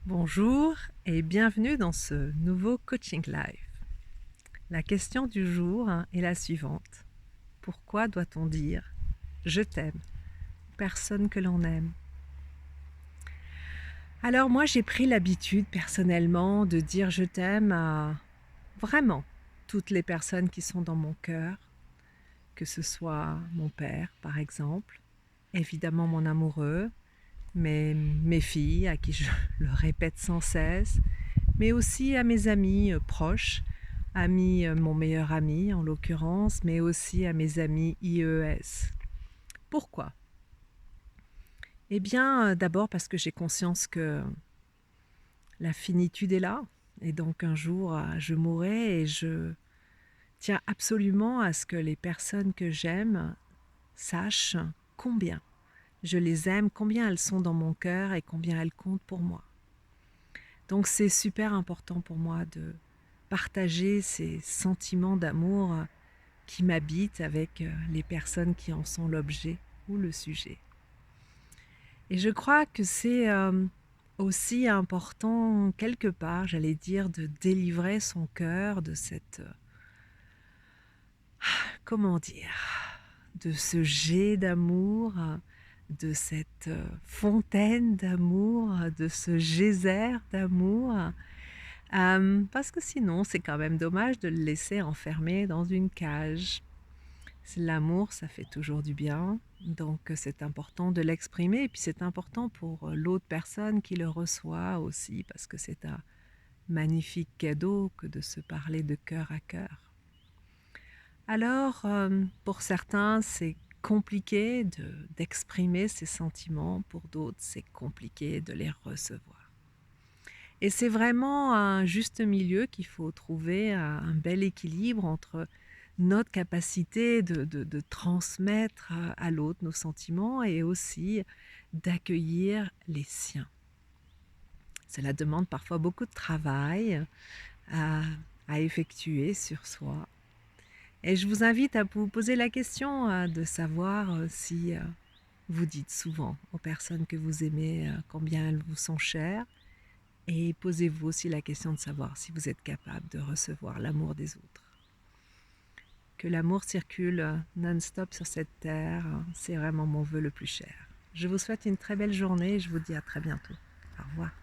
Bonjour et bienvenue dans ce nouveau coaching live. La question du jour est la suivante. Pourquoi doit-on dire « je t'aime » aux personnes que l'on aime? Alors moi j'ai pris l'habitude personnellement de dire « je t'aime » à vraiment toutes les personnes qui sont dans mon cœur, que ce soit mon père par exemple, évidemment mon amoureux, mes filles à qui je le répète sans cesse, mais aussi à mes amis proches, mon meilleur ami en l'occurrence, mais aussi à mes amis IES. Pourquoi? Eh bien, d'abord parce que j'ai conscience que la finitude est là, et donc un jour je mourrai et je tiens absolument à ce que les personnes que j'aime sachent combien je les aime, combien elles sont dans mon cœur et combien elles comptent pour moi. Donc c'est super important pour moi de partager ces sentiments d'amour qui m'habitent avec les personnes qui en sont l'objet ou le sujet. Et je crois que c'est aussi important quelque part, j'allais dire, de délivrer son cœur de cette, comment dire, de ce jet d'amour, de cette fontaine d'amour, de ce geyser d'amour. Parce que sinon, c'est quand même dommage de le laisser enfermé dans une cage. L'amour, ça fait toujours du bien, donc c'est important de l'exprimer et puis c'est important pour l'autre personne qui le reçoit aussi parce que c'est un magnifique cadeau que de se parler de cœur à cœur. Alors, pour certains, c'est compliqué d'exprimer ces sentiments, pour d'autres, c'est compliqué de les recevoir. Et c'est vraiment un juste milieu qu'il faut trouver, un bel équilibre entre notre capacité de transmettre à l'autre nos sentiments et aussi d'accueillir les siens. Cela demande parfois beaucoup de travail à, à effectuer sur soi. Et je vous invite à vous poser la question de savoir si vous dites souvent aux personnes que vous aimez combien elles vous sont chères. Et posez-vous aussi la question de savoir si vous êtes capable de recevoir l'amour des autres. Que l'amour circule non-stop sur cette terre, c'est vraiment mon vœu le plus cher. Je vous souhaite une très belle journée et je vous dis à très bientôt. Au revoir.